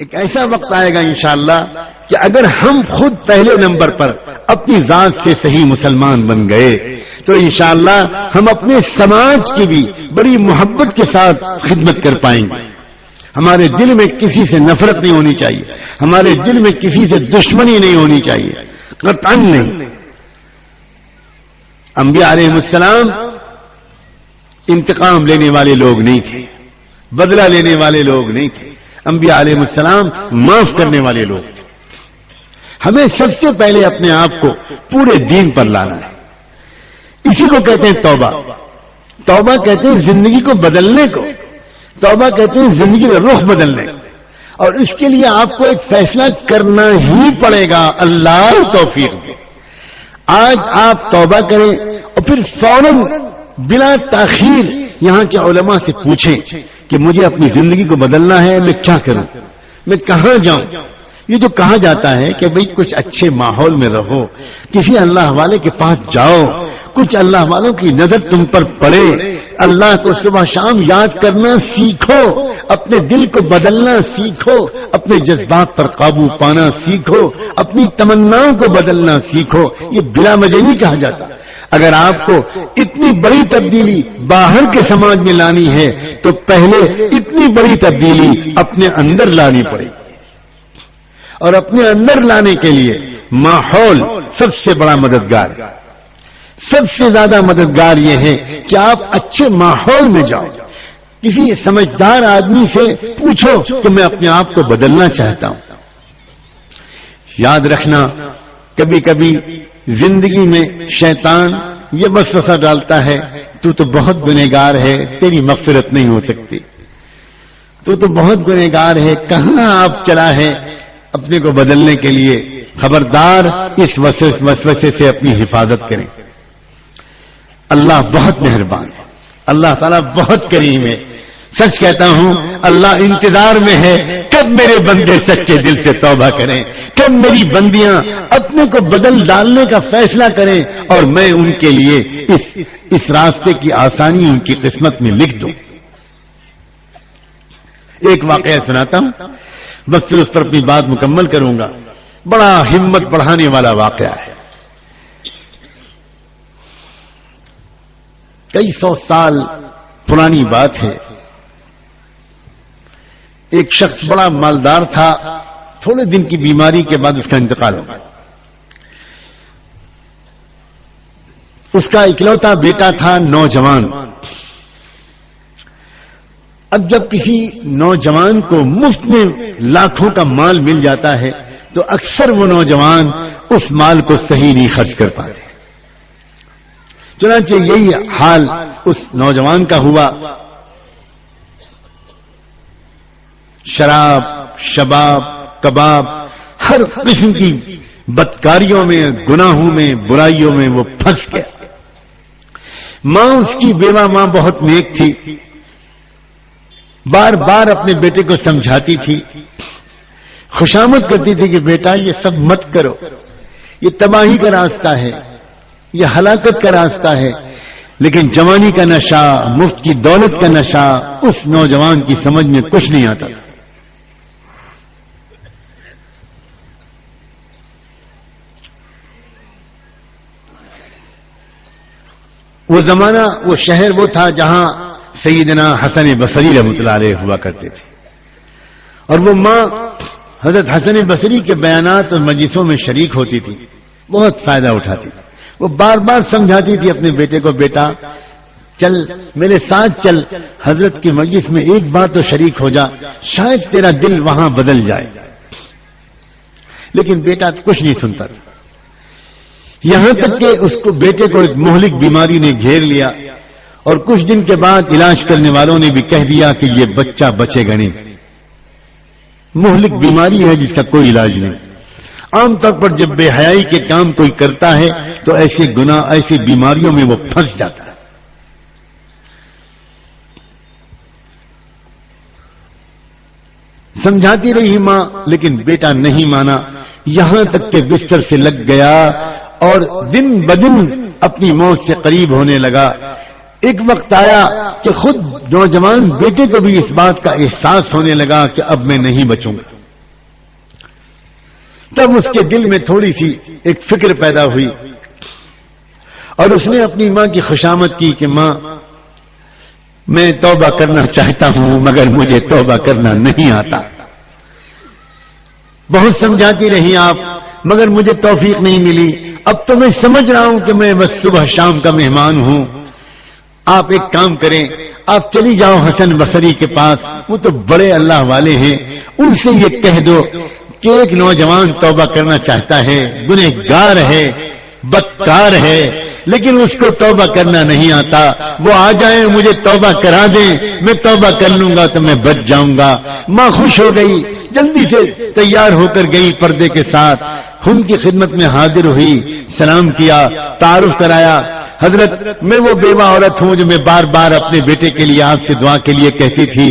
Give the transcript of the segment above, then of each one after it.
ایک ایسا وقت آئے گا انشاءاللہ کہ اگر ہم خود پہلے نمبر پر اپنی ذات سے صحیح مسلمان بن گئے تو انشاءاللہ ہم اپنے سماج کی بھی بڑی محبت کے ساتھ خدمت کر پائیں گے. ہمارے دل میں کسی سے نفرت نہیں ہونی چاہیے, ہمارے دل میں کسی سے دشمنی نہیں ہونی چاہیے, قطعاً نہیں. انبیاء علیہ السلام انتقام لینے والے لوگ نہیں تھے, بدلہ لینے والے لوگ نہیں تھے. انبیاء علیہ السلام معاف کرنے والے لوگ تھے. ہمیں سب سے پہلے اپنے آپ کو پورے دین پر لانا ہے. اسی کو کہتے ہیں توبہ. توبہ کہتے ہیں زندگی کو بدلنے کو, توبہ کہتے ہیں زندگی کا رخ بدلنے کو. اور اس کے لیے آپ کو ایک فیصلہ کرنا ہی پڑے گا. اللہ توفیق دے. آج آپ توبہ کریں اور پھر فوراً بلا تاخیر یہاں کے علماء سے پوچھیں کہ مجھے اپنی زندگی کو بدلنا ہے, میں کیا کروں, میں کہاں جاؤں. یہ جو کہا جاتا ہے کہ بھئی کچھ اچھے ماحول میں رہو, کسی اللہ والے کے پاس جاؤ, کچھ اللہ والوں کی نظر تم پر پڑے, اللہ کو صبح شام یاد کرنا سیکھو, اپنے دل کو بدلنا سیکھو, اپنے جذبات پر قابو پانا سیکھو, اپنی تمناؤں کو بدلنا سیکھو. یہ بلا وجہ نہیں کہا جاتا. اگر آپ کو اتنی بڑی تبدیلی باہر کے سماج میں لانی ہے تو پہلے اتنی بڑی تبدیلی اپنے اندر لانی پڑے گی. اور اپنے اندر لانے کے لیے ماحول سب سے بڑا مددگار ہے. سب سے زیادہ مددگار یہ ہے کہ آپ اچھے ماحول میں جاؤ. کسی سمجھدار آدمی سے پوچھو کہ میں اپنے آپ کو بدلنا چاہتا ہوں. یاد رکھنا, کبھی کبھی زندگی میں شیطان یہ وسوسہ ڈالتا ہے, تو بہت گنہگار ہے, تیری مغفرت نہیں ہو سکتی, تو بہت گنہگار ہے, کہاں آپ چلا ہے اپنے کو بدلنے کے لیے. خبردار, اس وسوسے سے اپنی حفاظت کریں. اللہ بہت مہربان ہے, اللہ تعالیٰ بہت کریم ہے. سچ کہتا ہوں, اللہ انتظار میں ہے کب میرے بندے سچے دل سے توبہ کریں, کب میری بندیاں اپنے کو بدل ڈالنے کا فیصلہ کریں اور میں ان کے لیے اس راستے کی آسانی ان کی قسمت میں لکھ دوں. ایک واقعہ سناتا ہوں, بس پھر اس پر اپنی بات مکمل کروں گا. بڑا ہمت بڑھانے والا واقعہ ہے. کئی سو سال پرانی بات ہے. ایک شخص بڑا مالدار تھا, تھوڑے دن کی بیماری کے بعد اس کا انتقال ہو گیا. اس کا اکلوتا بیٹا تھا, نوجوان. اب جب کسی نوجوان کو مفت میں لاکھوں کا مال مل جاتا ہے تو اکثر وہ نوجوان اس مال کو صحیح نہیں خرچ کر پاتے. چنانچہ یہی حال اس نوجوان کا ہوا. شراب, شباب, کباب, ہر قسم کی بدکاریوں میں, گناہوں میں, برائیوں میں وہ پھنس گیا. ماں, اس کی بیوہ ماں بہت نیک تھی, بار بار اپنے بیٹے کو سمجھاتی تھی, خوشامد کرتی تھی کہ بیٹا یہ سب مت کرو, یہ تباہی کا راستہ ہے, یہ ہلاکت کا راستہ ہے. لیکن جوانی کا نشہ, مفت کی دولت کا نشہ اس نوجوان کی سمجھ میں کچھ نہیں آتا تھا. وہ زمانہ, وہ شہر وہ تھا جہاں سیدنا حسن بصری رحمۃ اللہ علیہ ہوا کرتے تھے. اور وہ ماں حضرت حسن بصری کے بیانات اور مجلسوں میں شریک ہوتی تھی, بہت فائدہ اٹھاتی تھی. وہ بار بار سمجھاتی تھی اپنے بیٹے کو, بیٹا چل میرے ساتھ چل, حضرت کی مجلس میں ایک بار تو شریک ہو جا, شاید تیرا دل وہاں بدل جائے. لیکن بیٹا کچھ نہیں سنتا تھا. یہاں تک کہ اس کو بیٹے کو ایک مہلک بیماری نے گھیر لیا اور کچھ دن کے بعد علاج کرنے والوں نے بھی کہہ دیا کہ یہ بچہ بچے گا نہیں. مہلک بیماری ہے جس کا کوئی علاج نہیں. عام طور پر جب بے حیائی کے کام کوئی کرتا ہے تو ایسے گناہ, ایسی بیماریوں میں وہ پھنس جاتا ہے. سمجھاتی رہی ماں, لیکن بیٹا نہیں مانا. یہاں تک کہ بستر سے لگ گیا اور دن بدن اپنی موت سے قریب ہونے لگا. ایک وقت آیا کہ خود نوجوان بیٹے کو بھی اس بات کا احساس ہونے لگا کہ اب میں نہیں بچوں گا. تب اس کے دل میں تھوڑی سی ایک فکر پیدا ہوئی اور اس نے اپنی ماں کی خوشامد کی کہ ماں میں توبہ کرنا چاہتا ہوں مگر مجھے توبہ کرنا نہیں آتا. بہت سمجھاتی رہی آپ مگر مجھے توفیق نہیں ملی. اب تو میں سمجھ رہا ہوں کہ میں بس صبح شام کا مہمان ہوں. آپ ایک کام کریں, آپ چلی جاؤ حسن بصری کے پاس, وہ تو بڑے اللہ والے ہیں, ان سے یہ کہہ دو کہ ایک نوجوان توبہ کرنا چاہتا ہے, گنہگار ہے, بدکار ہے, لیکن اس کو توبہ کرنا نہیں آتا. وہ آ جائیں, مجھے توبہ کرا دیں, میں توبہ کر لوں گا تو میں بچ جاؤں گا. ماں خوش ہو گئی, جلدی سے تیار ہو کر گئی پردے کے ساتھ, ان کی خدمت میں حاضر ہوئی, سلام کیا, تعارف کرایا. حضرت میں وہ بیوہ عورت ہوں جو میں بار بار اپنے بیٹے کے لیے آپ سے دعا کے لیے کہتی تھی.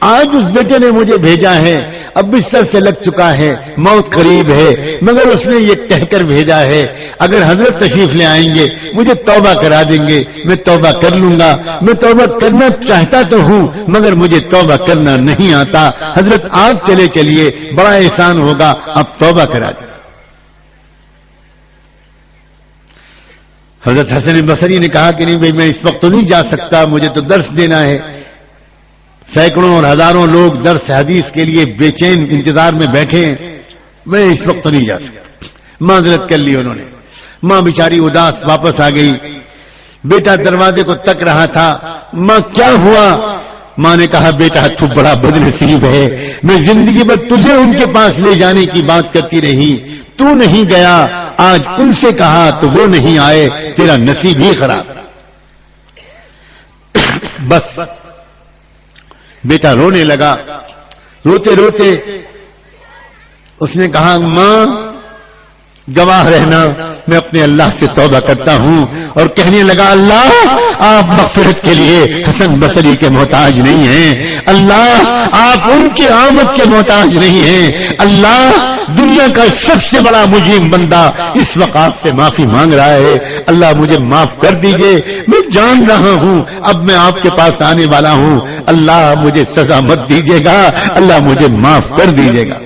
آج اس بیٹے نے مجھے بھیجا ہے, اب بستر سے لگ چکا ہے, موت قریب ہے, مگر اس نے یہ کہہ کر بھیجا ہے اگر حضرت تشریف لے آئیں گے مجھے توبہ کرا دیں گے, میں توبہ کر لوں گا. میں توبہ کرنا چاہتا تو ہوں مگر مجھے توبہ کرنا نہیں آتا. حضرت آپ چلے چلیے, بڑا احسان ہوگا, اب توبہ کرا دیں. حضرت حسن بصری نے کہا کہ نہیں بھائی میں اس وقت تو نہیں جا سکتا, مجھے تو درس دینا ہے. سینکڑوں اور ہزاروں لوگ درس حدیث کے لیے بے چین انتظار میں بیٹھے ہیں, میں اس وقت تو نہیں جا سکتا. معذرت کر لی انہوں نے. ماں بیچاری اداس واپس آ گئی. بیٹا دروازے کو تک رہا تھا. ماں کیا ہوا؟ ماں نے کہا بیٹا تو بڑا بدنصیب ہے, میں زندگی بھر تجھے ان کے پاس لے جانے کی بات کرتی رہی, تو نہیں گیا, آج ان سے کہا تو وہ نہیں آئے, تیرا نصیب ہی خراب. بس بیٹا رونے لگا. روتے روتے اس نے کہا ماں گواہ رہنا, میں اپنے اللہ سے توبہ کرتا ہوں. اور کہنے لگا اللہ آپ مغفرت کے لیے حسن بصری کے محتاج نہیں ہیں, اللہ آپ ان کی آمد کے محتاج نہیں ہیں. اللہ دنیا کا سب سے بڑا مجرم بندہ اس وقت آپ سے معافی مانگ رہا ہے, اللہ مجھے معاف کر دیجئے. میں جان رہا ہوں اب میں آپ کے پاس آنے والا ہوں, اللہ مجھے سزا مت دیجیے گا, اللہ مجھے معاف کر دیجیے گا.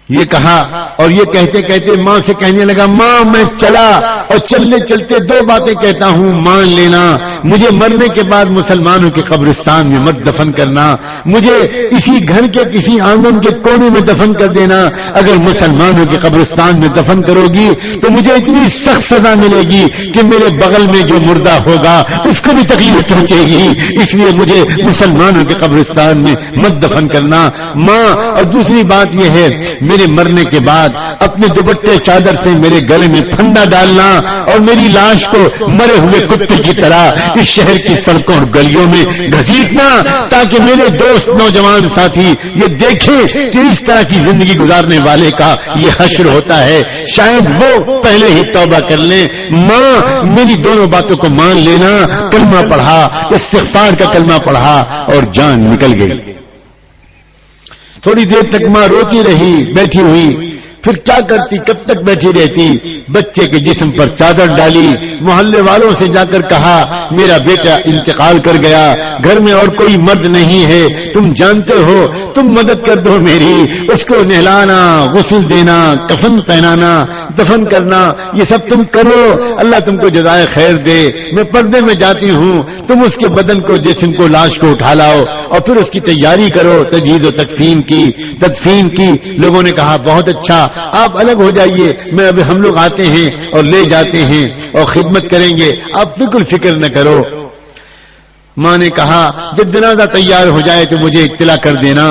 یہ کہا اور یہ کہتے کہتے ماں سے کہنے لگا ماں میں چلا, اور چلتے چلتے دو باتیں کہتا ہوں, مان لینا مجھے مرنے کے بعد مسلمانوں کے قبرستان میں مت دفن کرنا, مجھے اسی گھر کے کسی آنگن کے کونے میں دفن کر دینا. اگر مسلمانوں کے قبرستان میں دفن کرو گی تو مجھے اتنی سخت سزا ملے گی کہ میرے بغل میں جو مردہ ہوگا اس کو بھی تکلیف پہنچے گی, اس لیے مجھے مسلمانوں کے قبرستان میں مت دفن کرنا ماں. اور دوسری بات یہ ہے میرے مرنے کے بعد اپنے دوپٹے چادر سے میرے گلے میں پھندا ڈالنا اور میری لاش کو مرے ہوئے کتے کی طرح اس شہر کی سڑکوں اور گلیوں میں گھسیٹنا, تاکہ میرے دوست نوجوان ساتھی یہ دیکھیں کہ اس طرح کی زندگی گزارنے والے کا یہ حشر ہوتا ہے, شاید وہ پہلے ہی توبہ کر لیں. ماں میری دونوں باتوں کو مان لینا, کلمہ پڑھا, استغفار کا کلمہ پڑھا اور جان نکل گئی. تھوڑی دیر تک ماں روتی رہی بیٹھی ہوئی, پھر کیا کرتی, کب تک بیٹھی رہتی. بچے کے جسم پر چادر ڈالی, محلے والوں سے جا کر کہا میرا بیٹا انتقال کر گیا, گھر میں اور کوئی مرد نہیں ہے, تم جانتے ہو, تم مدد کر دو میری. اس کو نہلانا, غسل دینا, کفن پہنانا, دفن کرنا, یہ سب تم کرو, اللہ تم کو جزائے خیر دے. میں پردے میں جاتی ہوں, تم اس کے بدن کو, جسم کو, لاش کو اٹھا لاؤ اور پھر اس کی تیاری کرو, تجہیز و تدفین کی. لوگوں نے کہا بہت اچھا, آپ الگ ہو جائیے, میں ابھی ہم لوگ آتے ہیں اور لے جاتے ہیں اور خدمت کریں گے, آپ بالکل فکر نہ کرو. ماں نے کہا جب جنازہ تیار ہو جائے تو مجھے اطلاع کر دینا.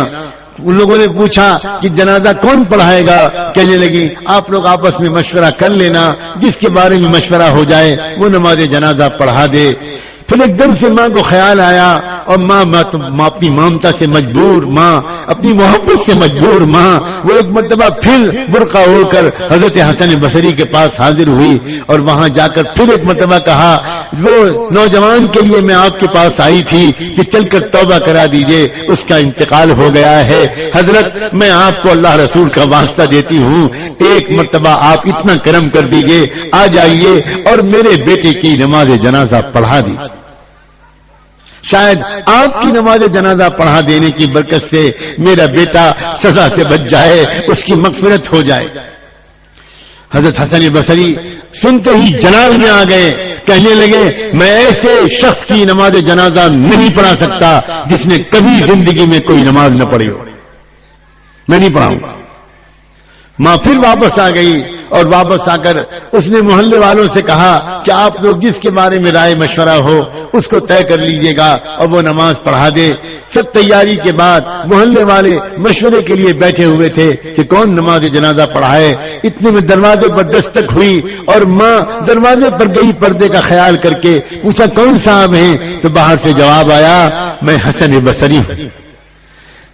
ان لوگوں نے پوچھا کہ جنازہ کون پڑھائے گا, کہنے لگی آپ لوگ آپس میں مشورہ کر لینا, جس کے بارے میں مشورہ ہو جائے وہ نماز جنازہ پڑھا دے. پھر ایک دم سے ماں کو خیال آیا, اور ماں اپنی مامتا سے مجبور, ماں اپنی محبت سے مجبور, ماں وہ ایک مرتبہ پھر برقع اوڑھ کر حضرت حسن بصری کے پاس حاضر ہوئی, اور وہاں جا کر پھر ایک مرتبہ کہا وہ نوجوان کے لیے میں آپ کے پاس آئی تھی کہ چل کر توبہ کرا دیجئے, اس کا انتقال ہو گیا ہے. حضرت میں آپ کو اللہ رسول کا واسطہ دیتی ہوں, ایک مرتبہ آپ اتنا کرم کر دیجئے, آ جائیے اور میرے بیٹے کی نماز جنازہ پڑھا دی. شاید آپ کی نماز جنازہ پڑھا دینے کی برکت سے میرا بیٹا سزا سے بچ جائے، اس کی مغفرت ہو جائے۔ حضرت حسن بصری سنتے ہی جلال میں آ گئے، کہنے لگے میں ایسے شخص کی نماز جنازہ نہیں پڑھا سکتا جس نے کبھی زندگی میں کوئی نماز نہ پڑھی ہو، میں نہیں پڑھاؤں گا۔ ماں پھر واپس آ گئی اور واپس آ کر اس نے محلے والوں سے کہا کہ آپ لوگ جس کے بارے میں رائے مشورہ ہو اس کو طے کر لیجئے گا اور وہ نماز پڑھا دے۔ سب تیاری کے بعد محلے والے مشورے کے لیے بیٹھے ہوئے تھے کہ کون نماز جنازہ پڑھائے۔ اتنے میں دروازے پر دستک ہوئی اور ماں دروازے پر گئی، پردے کا خیال کر کے پوچھا کون صاحب ہیں؟ تو باہر سے جواب آیا میں حسن بصری ہوں۔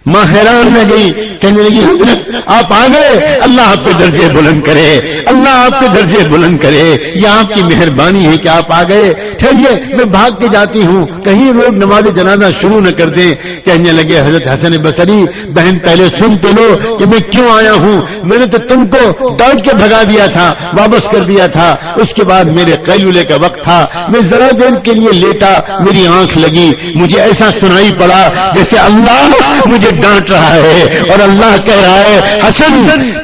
ماں حیران رہ گئی، کہنے لگی حضرت آپ آ گئے، اللہ آپ کے درجے بلند کرے، اللہ آپ کے درجے بلند کرے، یہ آپ کی مہربانی ہے کہ آپ آ گئے۔ ٹھہریے میں بھاگ کے جاتی ہوں، کہیں لوگ نماز جنازہ شروع نہ کر دیں۔ کہنے لگے حضرت حسن بصری بہن پہلے سن تو لو کہ میں کیوں آیا ہوں، میں نے تو تم کو ڈانٹ کے بھگا دیا تھا، واپس کر دیا تھا، اس کے بعد میرے قیلولے کا وقت تھا، میں ذرا دیر کے لیے لیٹا، میری آنکھ لگی، مجھے ایسا سنائی پڑا جیسے اللہ مجھے ڈانٹ رہا ہے اور اللہ کہہ رہا ہے حسن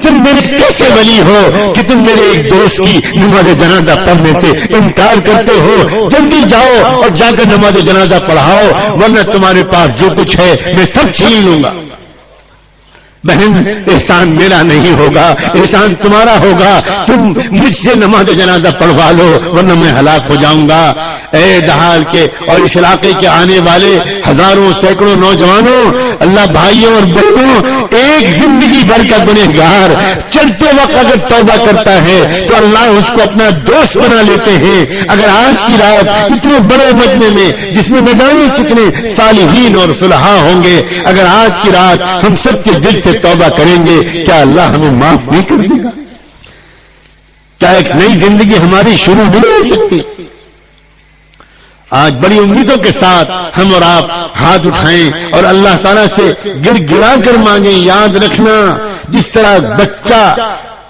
تم میرے کیسے ولی ہو کہ تم میرے ایک دوست کی نماز جنازہ پڑھنے سے انکار کرتے ہو، جلدی جاؤ اور جا کر نماز جنازہ پڑھاؤ ورنہ تمہارے پاس جو کچھ ہے میں سب چھین لوں گا۔ بہن احسان میرا نہیں ہوگا، احسان تمہارا ہوگا، تم مجھ سے نماز جنازہ پڑھوا لو ورنہ میں ہلاک ہو جاؤں گا۔ اے دہال کے اور اس علاقے کے آنے والے ہزاروں سینکڑوں نوجوانوں، اللہ بھائیوں اور بہنوں، ایک زندگی بھر کا گنہگار چلتے وقت اگر توبہ کرتا ہے تو اللہ اس کو اپنا دوست بنا لیتے ہیں۔ اگر آج کی رات اتنے بڑے مجمع میں جس میں نہ جانے کتنے صالحین اور صلحاء ہوں گے، اگر آج کی رات ہم سب کے دل سے توبہ کریں گے کیا اللہ ہمیں معاف نہیں کر دے گا؟ کیا ایک نئی زندگی ہماری شروع نہیں ہو سکتی؟ آج بڑی امیدوں کے ساتھ ہم اور آپ ہاتھ اٹھائیں اور اللہ تعالیٰ سے گر گرا کر مانگیں۔ یاد رکھنا جس طرح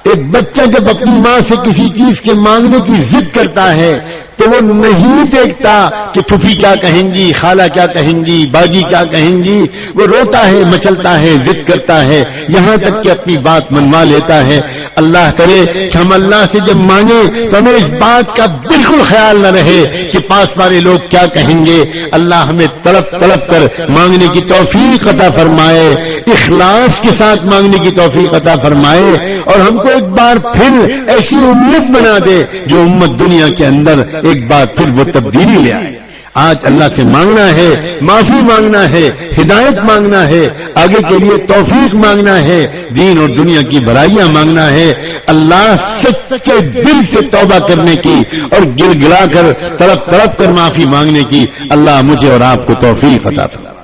ایک بچہ جب اپنی ماں سے کسی چیز کے مانگنے کی ضد کرتا ہے تو وہ نہیں دیکھتا کہ پھوپھی کیا کہیں گی، خالہ کیا کہیں گی، باجی کیا کہیں گی، وہ روتا ہے، مچلتا ہے، ضد کرتا ہے، یہاں تک کہ اپنی بات منوا لیتا ہے۔ اللہ کرے کہ ہم اللہ سے جب مانگیں تو ہمیں اس بات کا بالکل خیال نہ رہے کہ پاس والے لوگ کیا کہیں گے۔ اللہ ہمیں تڑپ تڑپ کر مانگنے کی توفیق عطا فرمائے، اخلاص کے ساتھ مانگنے کی توفیق عطا فرمائے اور ہم کو ایک بار پھر ایسی امت بنا دے جو امت دنیا کے اندر ایک بار پھر وہ تبدیلی لے آئے۔ آج اللہ سے مانگنا ہے، معافی مانگنا ہے، ہدایت مانگنا ہے، آگے کے لیے توفیق مانگنا ہے، دین اور دنیا کی بھلائیاں مانگنا ہے۔ اللہ سچے دل سے توبہ کرنے کی اور گر گلا کر تڑپ تڑپ کر معافی مانگنے کی اللہ مجھے اور آپ کو توفیق عطا فرمائے۔